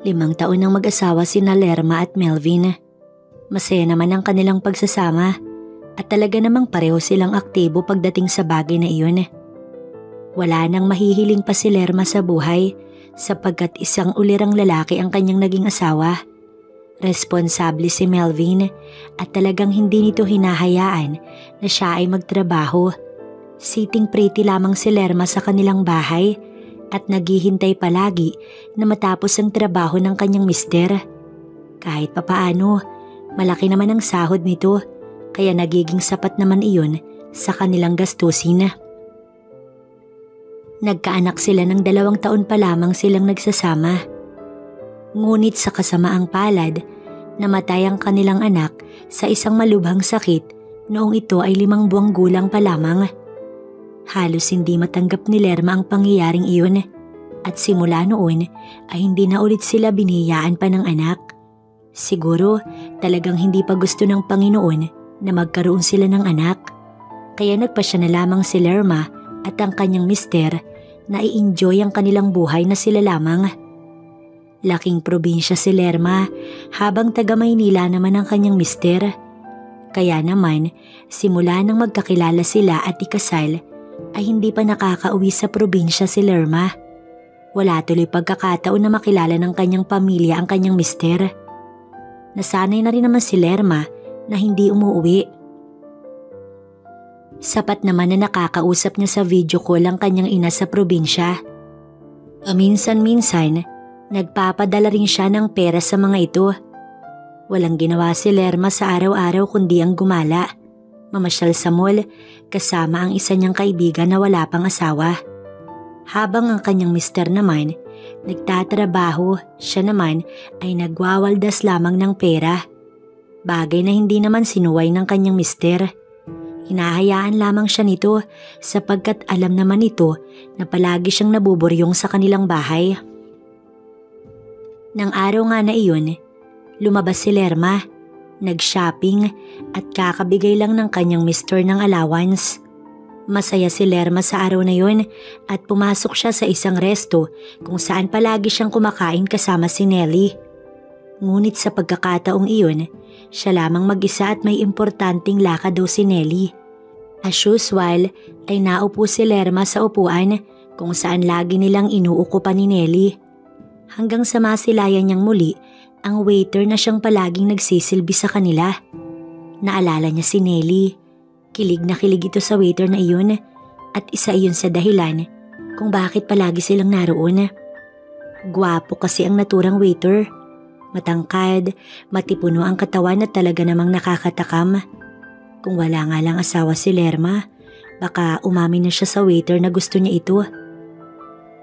5 taon nang mag-asawa sina Lerma at Melvin. Masaya naman ang kanilang pagsasama at talaga namang pareho silang aktibo pagdating sa bagay na iyon. Wala nang mahihiling pa si Lerma sa buhay sapagkat isang ulirang lalaki ang kanyang naging asawa. Responsable si Melvin at talagang hindi nito hinahayaan na siya ay magtrabaho. Sitting pretty lamang si Lerma sa kanilang bahay at naghihintay palagi na matapos ang trabaho ng kanyang mister. Kahit papaano, malaki naman ang sahod nito kaya nagiging sapat naman iyon sa kanilang gastusin. Nagkaanak sila ng 2 taon pa lamang silang nagsasama. Ngunit sa kasamaang palad, namatay ang kanilang anak sa isang malubhang sakit noong ito ay 5 buwang gulang pa lamang. Halos hindi matanggap ni Lerma ang pangyayaring iyon at simula noon ay hindi na ulit sila biniyayaan pa ng anak. Siguro talagang hindi pa gusto ng Panginoon na magkaroon sila ng anak. Kaya nagpasya na lamang si Lerma at ang kanyang mister na i-enjoy ang kanilang buhay na sila lamang. Laking probinsya si Lerma habang taga Maynila naman ang kanyang mister. Kaya naman simula nang magkakilala sila at ikasal ay hindi pa nakakauwi sa probinsya si Lerma. Wala tuloy pagkakataon na makilala ng kanyang pamilya ang kanyang mister. Nasanay na rin naman si Lerma na hindi umuwi. Sapat naman na nakakausap niya sa video call ang kanyang ina sa probinsya. Paminsan-minsan, nagpapadala rin siya ng pera sa mga ito. Walang ginawa si Lerma sa araw-araw kundi ang gumala, mamasyal sa mall kasama ang isa niyang kaibigan na wala pang asawa. Habang ang kanyang mister naman nagtatrabaho, siya naman ay nagwawaldas lamang ng pera. Bagay na hindi naman sinuway ng kanyang mister. Hinahayaan lamang siya nito sapagkat alam naman ito na palagi siyang nabuburyong sa kanilang bahay. Nang araw nga na iyon, lumabas si Lerma, nag-shopping at kakabigay lang ng kanyang mister ng allowance. Masaya si Lerma sa araw na yun at pumasok siya sa isang resto kung saan palagi siyang kumakain kasama si Nelly. Ngunit sa pagkakataong iyon, siya lamang mag-isa at may importanteng lakad daw si Nelly. As usual ay naupo si Lerma sa upuan kung saan lagi nilang inuukupan ni Nelly. Hanggang sa masilayan niyang muli ang waiter na siyang palaging nagsisilbi sa kanila. Naalala niya si Nelly. Kilig na kilig ito sa waiter na iyon at isa iyon sa dahilan kung bakit palagi silang naroon. Gwapo kasi ang naturang waiter. Matangkad, matipuno ang katawan at talaga namang nakakatakam. Kung wala nga lang asawa si Lerma, baka umamin na siya sa waiter na gusto niya ito.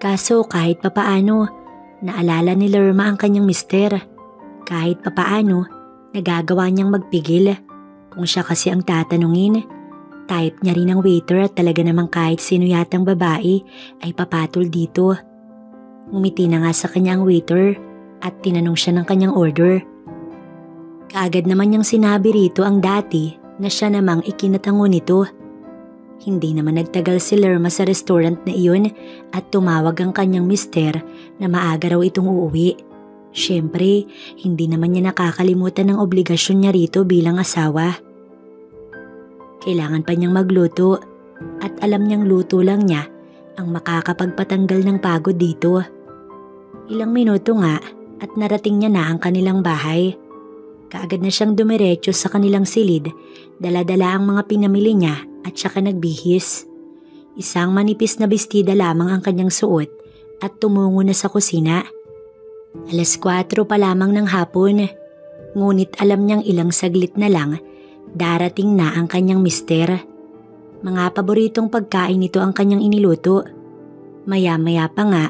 Kaso kahit papaano, naalala ni Lerma ang kanyang mister. Kahit papaano, nagagawa niyang magpigil. Kung siya kasi ang tatanungin, type niya rin ang waiter at talaga namang kahit sino yatang babae ay papatol dito. Ngumiti na nga sa kanya ang waiter at tinanong siya ng kanyang order. Kaagad naman niyang sinabi rito ang dati na siya namang ikinatango nito. Hindi naman nagtagal si Lerma sa restaurant na iyon at tumawag ang kanyang mister na maaga raw itong uuwi. Siyempre, hindi naman niya nakakalimutan ang obligasyon niya rito bilang asawa. Kailangan pa niyang magluto at alam niyang luto lang niya ang makakapagpatanggal ng pagod dito. Ilang minuto nga at narating niya na ang kanilang bahay. Kaagad na siyang dumiretso sa kanilang silid, dala-dala ang mga pinamili niya at saka nagbihis. Isang manipis na bestida lamang ang kanyang suot at tumungo na sa kusina. 4:00 pa lamang ng hapon, ngunit alam niyang ilang saglit na lang darating na ang kanyang mister. Mga paboritong pagkain nito ang kanyang iniluto. Maya-maya pa nga,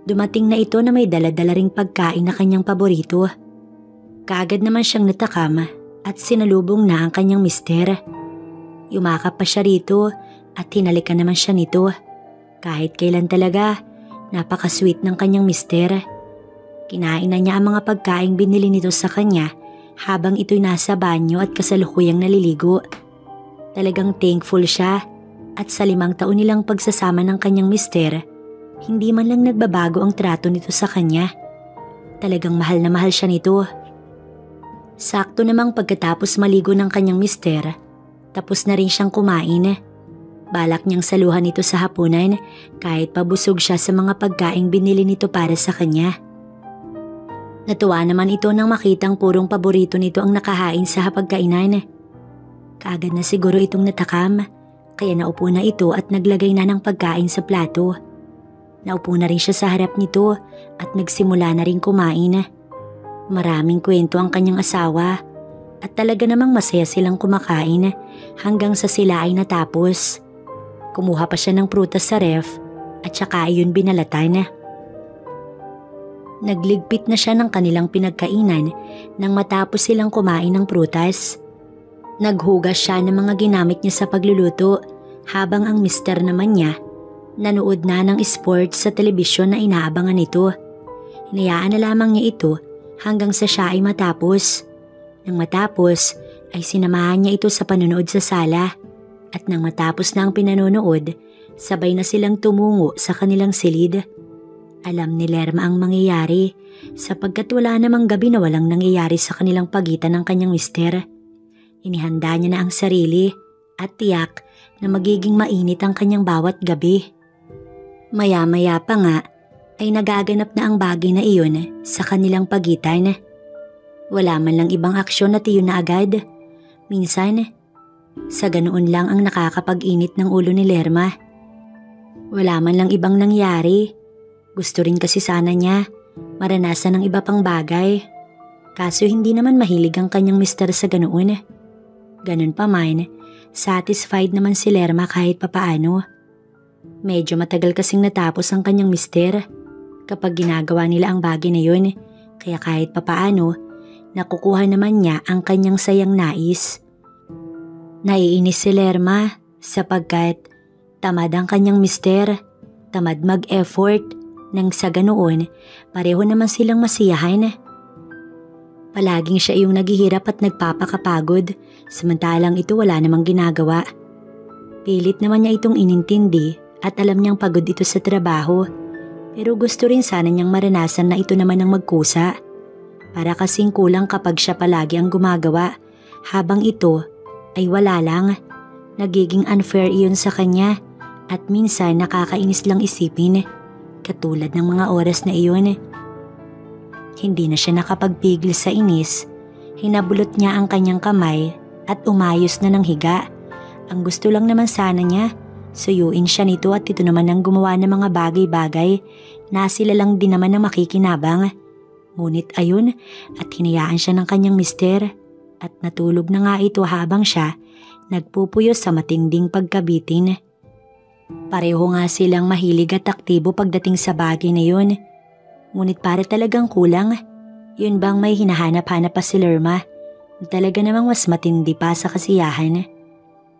dumating na ito na may dala-dala ring pagkain na kanyang paborito. Kaagad naman siyang natakam at sinalubong na ang kanyang mister. Yumakap pa siya rito at hinalikan naman siya nito. Kahit kailan talaga, napaka-sweet ng kanyang mister. Kinain na niya ang mga pagkaing binili nito sa kanya habang ito'y nasa banyo at kasalukuyang naliligo. Talagang thankful siya at sa 5 taon nilang pagsasama ng kanyang mister, hindi man lang nagbabago ang trato nito sa kanya. Talagang mahal na mahal siya nito. Sakto namang pagkatapos maligo ng kanyang mister, tapos na rin siyang kumain. Balak niyang saluhan ito sa hapunan kahit pabusog siya sa mga pagkaing binili nito para sa kanya. Natuwa naman ito nang makitang purong paborito nito ang nakahain sa hapagkainan. Kaagad na siguro itong natakam, kaya naupo na ito at naglagay na ng pagkain sa plato. Naupo na rin siya sa harap nito at nagsimula na rin kumain. Maraming kwento ang kanyang asawa at talaga namang masaya silang kumakain hanggang sa sila ay natapos. Kumuha pa siya ng prutas sa ref at saka ayun binalatan. Nagligpit na siya ng kanilang pinagkainan nang matapos silang kumain ng prutas. Naghugas siya ng mga ginamit niya sa pagluluto habang ang mister naman niya nanood na ng sports sa telebisyon na inaabangan nito. Hinayaan na lamang niya ito hanggang sa siya ay matapos. Nang matapos ay sinamahan niya ito sa panonood sa sala at nang matapos na ang pinanonood, sabay na silang tumungo sa kanilang silid. Alam ni Lerma ang mangyayari sapagkat wala namang gabi na walang nangyayari sa kanilang pagitan ng kanyang mister. Inihanda niya na ang sarili at tiyak na magiging mainit ang kanyang bawat gabi. Maya-maya pa nga ay nagaganap na ang bagay na iyon sa kanilang pagitan. Wala man lang ibang aksyon at iyon na agad. Minsan, sa ganoon lang ang nakakapag-init ng ulo ni Lerma. Wala man lang ibang nangyari. Gusto rin kasi sana niya maranasan ng iba pang bagay. Kaso hindi naman mahilig ang kanyang mister sa ganoon. Ganun pa man, satisfied naman si Lerma kahit papaano. Medyo matagal kasing natapos ang kanyang mister kapag ginagawa nila ang bagay na yun, kaya kahit papaano, nakukuha naman niya ang kanyang sayang nais. Naiinis si Lerma sapagkat tamad ang kanyang mister, tamad mag-effort, nang sa ganoon, pareho naman silang masiyahan. Palaging siya yung naghihirap at nagpapakapagod, samantalang ito wala namang ginagawa. Pilit naman niya itong inintindi at alam niyang pagod ito sa trabaho, pero gusto rin sana niyang maranasan na ito naman ang magkusa. Para kasing kulang kapag siya palagi ang gumagawa, habang ito ay wala lang. Nagiging unfair iyon sa kanya at minsan nakakainis lang isipin, katulad ng mga oras na iyon. Hindi na siya nakapagpigil sa inis. Hinabulot niya ang kanyang kamay at umayos na ng higa. Ang gusto lang naman sana niya, suyuin siya nito at ito naman ang gumawa ng mga bagay-bagay na sila lang din naman ang makikinabang. Ngunit ayun at hinayaan siya ng kanyang mister at natulog na nga ito habang siya nagpupuyo sa matinding pagkabitin. Pareho nga silang mahilig at aktibo pagdating sa bagay na yun. Ngunit para talagang kulang. Yun bang may hinahanap-hanap pa si Lerma na talaga namang mas matindi pa sa kasiyahan.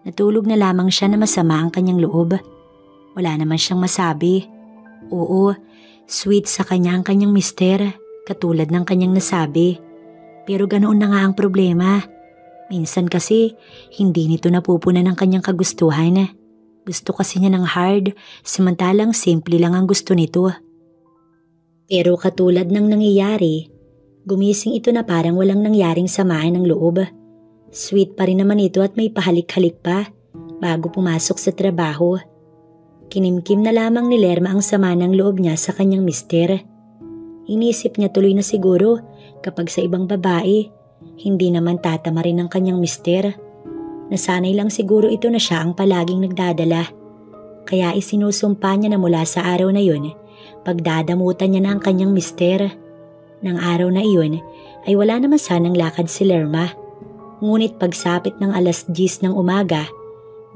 Natulog na lamang siya na masama ang kanyang loob. Wala naman siyang masabi. Oo, sweet sa kanya ang kanyang mister, katulad ng kanyang nasabi. Pero ganoon na nga ang problema. Minsan kasi hindi nito napupunan ang kanyang kagustuhan. Gusto kasi niya ng hard, samantalang simple lang ang gusto nito. Pero katulad ng nangyayari, gumising ito na parang walang nangyaring samaan ng loob. Sweet pa rin naman ito at may pahalik-halik pa bago pumasok sa trabaho. Kinimkim na lamang ni Lerma ang sama ng loob niya sa kanyang mister. Inisip niya tuloy na siguro kapag sa ibang babae, hindi naman tatama rin ang kanyang mister. Nasanay lang siguro ito na siya ang palaging nagdadala. Kaya isinusumpa niya na mula sa araw na yun, pagdadamutan niya na ang kanyang mister. Nang araw na iyon ay wala naman sanang lakad si Lerma. Ngunit pagsapit ng 10:00 ng umaga,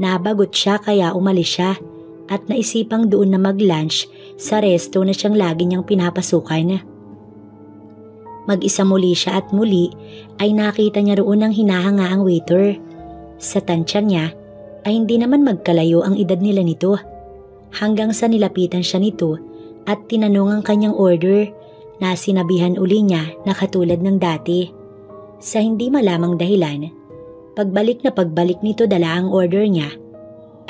nabagot siya kaya umalis siya at naisipang doon na mag-lunch sa resto na siyang lagi niyang pinapasukan. Mag-isa muli siya at muli ay nakita niya roon ang hinahangaang waiter. Sa tansya niya ay hindi naman magkalayo ang edad nila nito. Hanggang sa nilapitan siya nito at tinanong ang kanyang order na sinabihan uli niya na katulad ng dati. Sa hindi malamang dahilan, pagbalik nito dala ang order niya,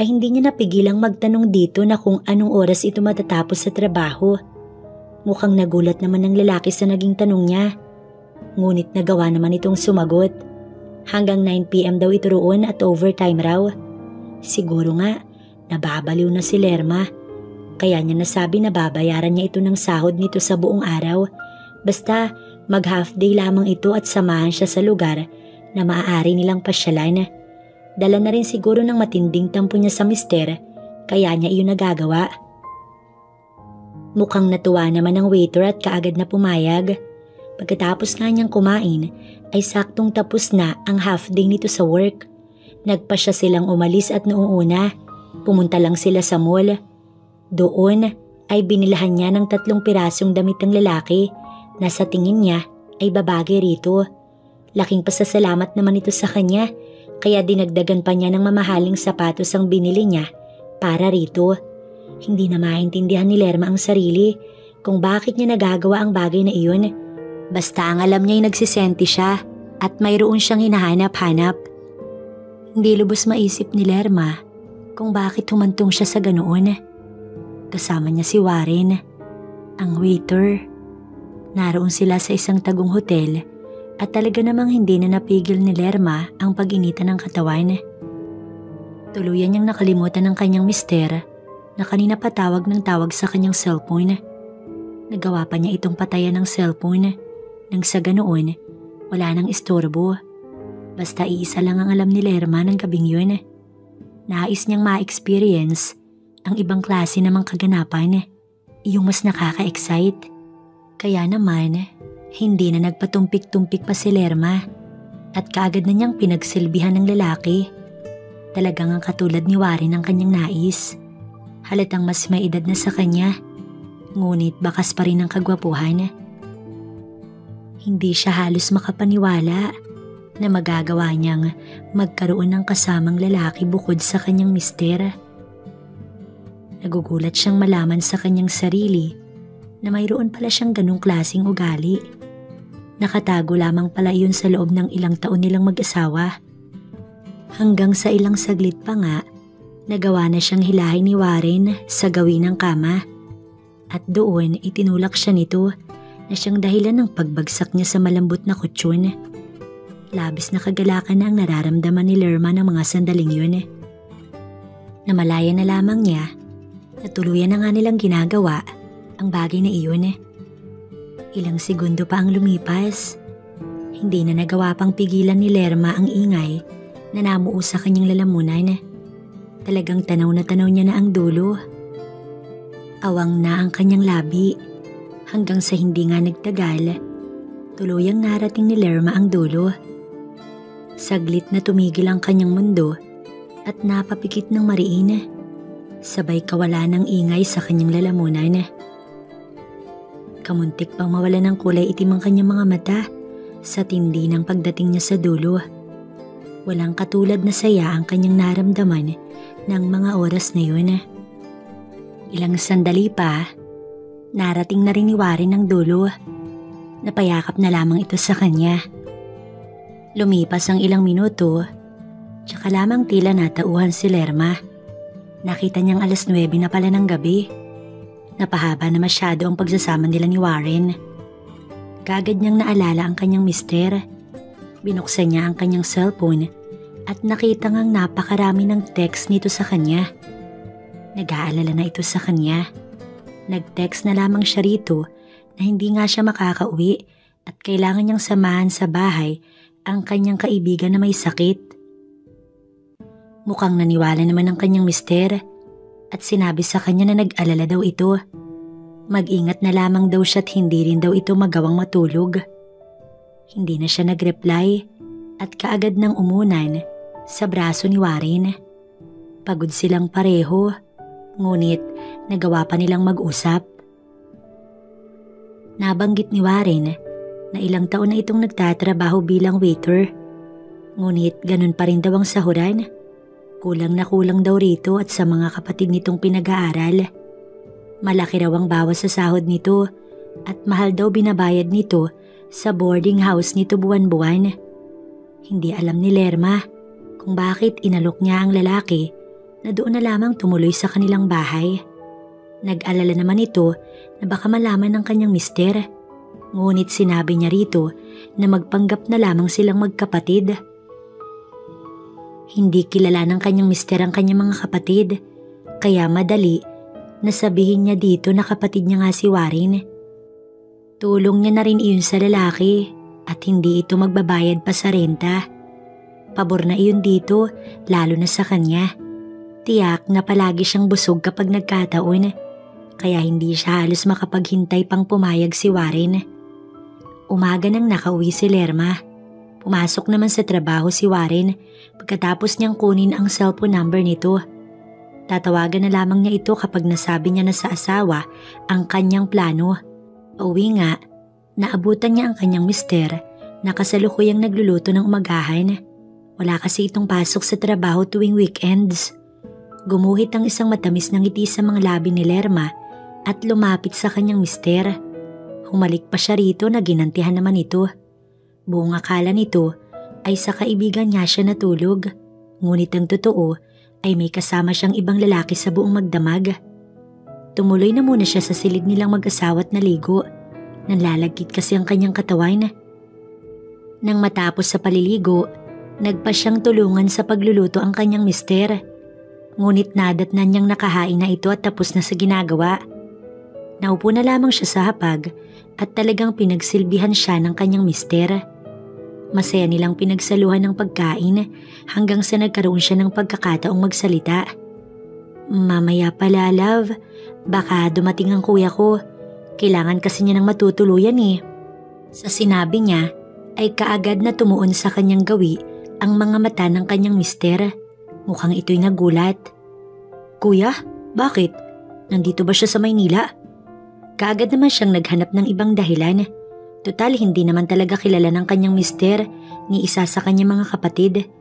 ay hindi niya napigilang magtanong dito na kung anong oras ito matatapos sa trabaho. Mukhang nagulat naman ng lalaki sa naging tanong niya. Ngunit nagawa naman itong sumagot. Hanggang 9 PM daw ito roon at overtime raw. Siguro nga, nababaliw na si Lerma. Kaya niya nasabi na babayaran niya ito ng sahod nito sa buong araw. Basta mag half day lamang ito at samahan siya sa lugar na maaari nilang pasyalan. Dala na rin siguro ng matinding tampo niya sa mister, kaya niya iyon nagagawa. Mukhang natuwa naman ang waiter at kaagad na pumayag. Pagkatapos nga niyang kumain, ay saktong tapos na ang half day nito sa work. Nagpa siya silang umalis at noong una, pumunta lang sila sa mall. Doon ay binilahan niya ng 3 pirasong damit ng lalaki na sa tingin niya ay babagay rito. Laking pasasalamat naman ito sa kanya, kaya dinagdagan pa niya ng mamahaling sapatos ang binili niya para rito. Hindi na maintindihan ni Lerma ang sarili kung bakit niya nagagawa ang bagay na iyon. Basta ang alam niya ay nagsisenti siya at mayroon siyang hinahanap-hanap. Hindi lubos maisip ni Lerma kung bakit humantong siya sa ganoon. Kasama niya si Warren, ang waiter. Naroon sila sa isang tagong hotel at talaga namang hindi na napigil ni Lerma ang pag-inita ng katawan. Tuluyan niyang nakalimutan ng kanyang mister na kanina pa tawag ng tawag sa kanyang cellphone. Nagawa pa niya itong patayan ng cellphone nang sa ganoon wala nang istorbo. Basta iisa lang ang alam ni Lerma ng gabing yun. Nais niyang ma-experience ang ibang klase namang kaganapan, yung mas nakaka-excite. Kaya naman, hindi na nagpatumpik-tumpik pa si Lerma at kaagad na niyang pinagsilbihan ng lalaki. Talagang ang katulad ni Warren ang kanyang nais. Halatang mas may edad na sa kanya, ngunit bakas pa rin ang kagwapuhan. Hindi siya halos makapaniwala na magagawa niyang magkaroon ng kasamang lalaki bukod sa kanyang mister. Nagugulat siyang malaman sa kanyang sarili na mayroon pala siyang ganong klaseng ugali. Nakatago lamang pala iyon sa loob ng ilang taon nilang mag-asawa. Hanggang sa ilang saglit pa nga, nagawa na siyang hilahin ni Warren sa gawin ng kama. At doon itinulak siya nito na siyang dahilan ng pagbagsak niya sa malambot na kutsyon. Labis na kagalakan na ang nararamdaman ni Lerma ng mga sandaling yun. Namalaya na lamang niya na tuluyan na nga nilang ginagawa ang bagay na iyon. Ilang segundo pa ang lumipas. Hindi na nagawa pang pigilan ni Lerma ang ingay na namuo sa kanyang lalamunan. Talagang tanaw na niya na ang dulo. Awang na ang kanyang labi hanggang sa hindi nga nagtagal, tuluyang narating ni Lerma ang dulo. Saglit na tumigil ang kanyang mundo at napapikit ng mariin. Sabay kawala ng ingay sa kanyang lalamunan. Kamuntik pang mawala ng kulay itim ang kanyang mga mata sa tindi ng pagdating niya sa dulo. Walang katulad na saya ang kanyang naramdaman ng mga oras na yun. Ilang sandali pa, narating na rin ni Warren ang dulo. Napayakap na lamang ito sa kanya. Lumipas ang ilang minuto, tsaka lamang tila natauhan si Lerma. Nakita niyang 9:00 na pala ng gabi. Napahaba na masyado ang pagsasama nila ni Warren. Kaagad niyang naalala ang kanyang mister. Binuksan niya ang kanyang cellphone at nakita ngang napakarami ng text nito sa kanya. Nag-aalala na ito sa kanya. Nag-text na lamang siya rito na hindi nga siya makakauwi at kailangan niyang samahan sa bahay ang kanyang kaibigan na may sakit. Mukhang naniwala naman ang kanyang mister at sinabi sa kanya na nag-alala daw ito. Mag-ingat na lamang daw siya at hindi rin daw ito magawang matulog. Hindi na siya nag-reply at kaagad nang umunan sa braso ni Warren. Pagod silang pareho, ngunit nagawa pa nilang mag-usap. Nabanggit ni Warren na ilang taon na itong nagtatrabaho bilang waiter. Ngunit ganun pa rin daw ang sahuran. Kulang na kulang daw rito at sa mga kapatid nitong pinag-aaral. Malaki raw ang bawas sa sahod nito at mahal daw binabayad nito sa boarding house nito buwan-buwan. Hindi alam ni Lerma kung bakit inalok niya ang lalaki na doon na lamang tumuloy sa kanilang bahay. Nag-alala naman ito na baka malaman ng kanyang mister. Ngunit sinabi niya rito na magpanggap na lamang silang magkapatid. Hindi kilala ng kanyang mister ang kanyang mga kapatid, kaya madali na sabihin niya dito na kapatid niya nga si Warren. Tulong niya na rin iyon sa lalaki at hindi ito magbabayad pa sa renta. Pabor na iyon dito, lalo na sa kanya. Tiyak na palagi siyang busog kapag nagkataon, kaya hindi siya halos makapaghintay pang pumayag si Warren. Umaga nang nakauwi si Lerma. Pumasok naman sa trabaho si Warren pagkatapos niyang kunin ang cellphone number nito. Tatawagan na lamang niya ito kapag nasabi niya na sa asawa ang kanyang plano. Pauwi nga, naabutan niya ang kanyang mister na kasalukuyang nagluluto ng umagahan. Wala kasi itong pasok sa trabaho tuwing weekends. Gumuhit ang isang matamis na ngiti sa mga labi ni Lerma at lumapit sa kanyang mister. Humalik pa siya rito na ginantihan naman ito. Buong akala nito ay sa kaibigan niya siya natulog, ngunit ang totoo ay may kasama siyang ibang lalaki sa buong magdamag. Tumuloy na muna siya sa silid nilang mag-asawa at naligo. Nanlalagkit kasi ang kanyang katawan. Nang matapos sa paliligo, nagpa siyang tulungan sa pagluluto ang kanyang mister. Ngunit nadatnan niyang nakahain na ito at tapos na sa ginagawa. Naupo na lamang siya sa hapag at talagang pinagsilbihan siya ng kanyang mister. Masaya nilang pinagsaluhan ng pagkain hanggang sa nagkaroon siya ng pagkakataong magsalita. "Mamaya pala, love. Baka dumating ang kuya ko. Kailangan kasi niya ng matutuluyan eh." Sa sinabi niya ay kaagad na tumuon sa kanyang gawi ang mga mata ng kanyang mister. Mukhang ito'y nagulat. "Kuya, bakit? Nandito ba siya sa Maynila?" Kaagad naman siyang naghanap ng ibang dahilan. Total, hindi naman talaga kilala ng kanyang mister ni isa sa kanyang mga kapatid.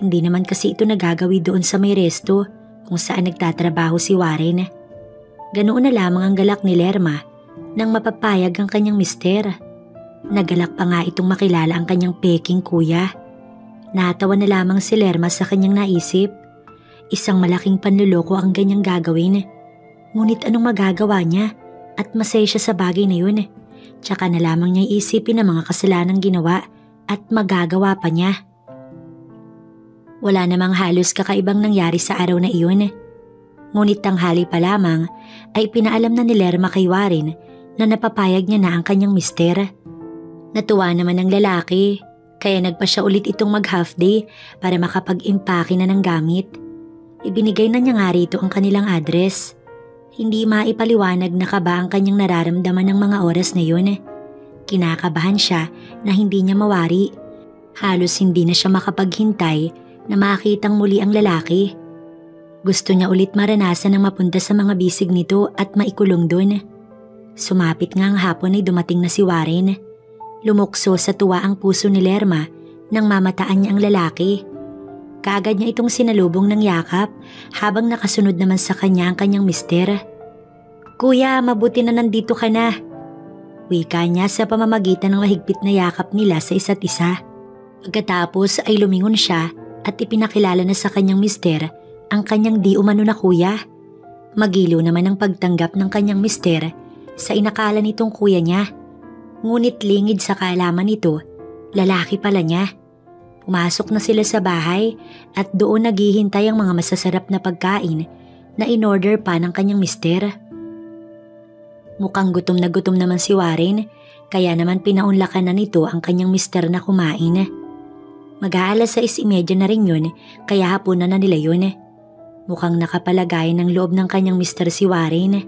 Hindi naman kasi ito nagagawi doon sa may resto kung saan nagtatrabaho si Warren. Ganoon na lamang ang galak ni Lerma nang mapapayag ang kanyang mister. Nagalak pa nga itong makilala ang kanyang peking kuya. Natawa na lamang si Lerma sa kanyang naisip. Isang malaking panluloko ang ganyang gagawin. Ngunit anong magagawa niya at masaya siya sa bagay na yun. Tsaka na lamang niya iisipin ang mga kasalanang ginawa at magagawa pa niya. Wala namang halos kakaibang nangyari sa araw na iyon. Ngunit tanghali pa lamang ay pinaalam na ni Lerma kay Warren na napapayag niya na ang kanyang mister. Natuwa naman ang lalaki, kaya nagpa siya ulit itong mag-half day para makapag-impake na ng gamit. Ibinigay na niya nga rito ang kanilang address. Hindi maipaliwanag na kaba ang kanyang nararamdaman ng mga oras na yun. Kinakabahan siya na hindi niya mawari. Halos hindi na siya makapaghintay na makitang muli ang lalaki. Gusto niya ulit maranasan ang mapunta sa mga bisig nito at maikulong dun. Sumapit nga ang hapon ay dumating na si Warren. Lumukso sa tuwa ang puso ni Lerma nang mamataan niya ang lalaki. Kaagad niya itong sinalubong ng yakap habang nakasunod naman sa kanya ang kanyang mister. "Kuya, mabuti na nandito ka na." Wika niya sa pamamagitan ng mahigpit na yakap nila sa isa't isa. Pagkatapos ay lumingon siya at ipinakilala na sa kanyang mister ang kanyang di umano na kuya. Magilo naman ang pagtanggap ng kanyang mister sa inakala nitong kuya niya. Ngunit lingid sa kaalaman nito, lalaki pala niya. Pumasok na sila sa bahay at doon naghihintay ang mga masasarap na pagkain na in-order pa ng kanyang mister. Mukhang gutom naman si Warren, kaya naman pinaunlakan na nito ang kanyang mister na kumain. Mag-aalas 6:30 na rin yun, kaya hapunan na nila yun. Mukhang nakapalagay ng loob ng kanyang mister si Warren.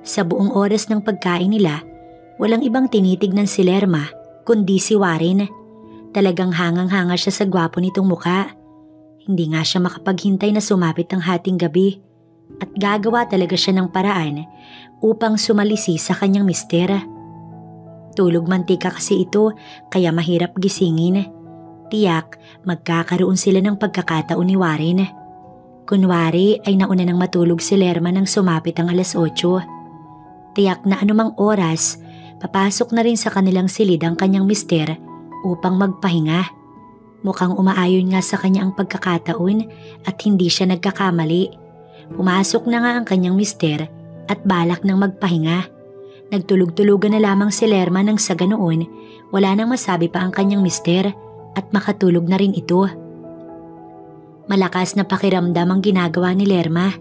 Sa buong oras ng pagkain nila, walang ibang tinitignan si Lerma kundi si Warren. Talagang hangang-hanga siya sa gwapo nitong muka. Hindi nga siya makapaghintay na sumapit ang hating gabi at gagawa talaga siya ng paraan upang sumalisi sa kanyang mister. Tulog mantika kasi ito kaya mahirap gisingin. Tiyak magkakaroon sila ng pagkakataon ni Warren. Kunwari ay nauna nang matulog si Lerma nang sumapit ang alas 8. Tiyak na anumang oras, papasok na rin sa kanilang silid ang kanyang mister upang magpahinga. Mukhang umaayon nga sa kanya ang pagkakataon at hindi siya nagkakamali. Pumasok na nga ang kanyang mister at balak ng magpahinga. Nagtulog-tulugan na lamang si Lerma nang sa ganoon wala nang masabi pa ang kanyang mister at makatulog na rin ito. Malakas na pakiramdam ang ginagawa ni Lerma.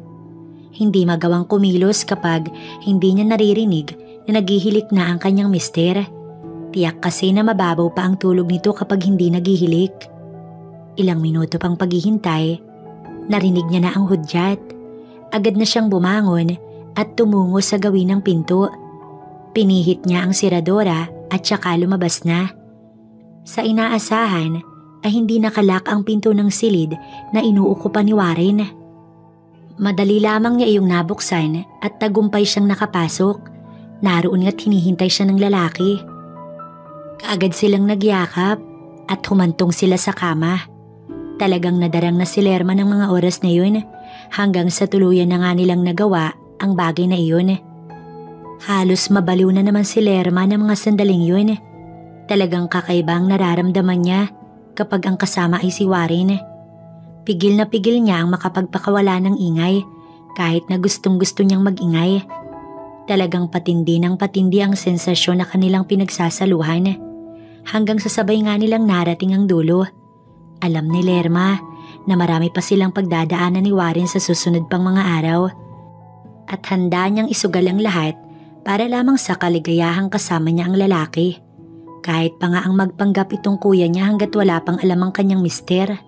Hindi magawang kumilos kapag hindi niya naririnig na naghihilik na ang kanyang mister. Tiyak kasi na mababaw pa ang tulog nito kapag hindi naghihilik. Ilang minuto pang paghihintay, narinig niya na ang hudyat. Agad na siyang bumangon at tumungo sa gawin ng pinto. Pinihit niya ang siradora at saka lumabas na. Sa inaasahan ay hindi nakalak ang pinto ng silid na inuukupan ni Warren. Madali lamang niya iyong nabuksan at tagumpay siyang nakapasok. Naroon nga't hinihintay siya ng lalaki. Kaagad silang nagyakap at humantong sila sa kama. Talagang nadarang na si Lerma ng mga oras na yun hanggang sa tuluyan na nga nilang nagawa ang bagay na iyon. Halos mabaliw na naman si Lerma ng mga sandaling yun. Talagang kakaibang nararamdaman niya kapag ang kasama ay si Warren. Pigil na pigil niya ang makapagpakawala ng ingay kahit na gustong-gusto niyang magingay. Talagang patindi ng patindi ang sensasyon na kanilang pinagsasaluhan hanggang sa sabay nga nilang narating ang dulo. Alam ni Lerma na marami pa silang pagdadaanan ni Warren sa susunod pang mga araw at handa niyang isugal ang lahat para lamang sa kaligayahang kasama niya ang lalaki. Kahit pa nga ang magpanggap itong kuya niya hanggat wala pang alam ang kanyang mister.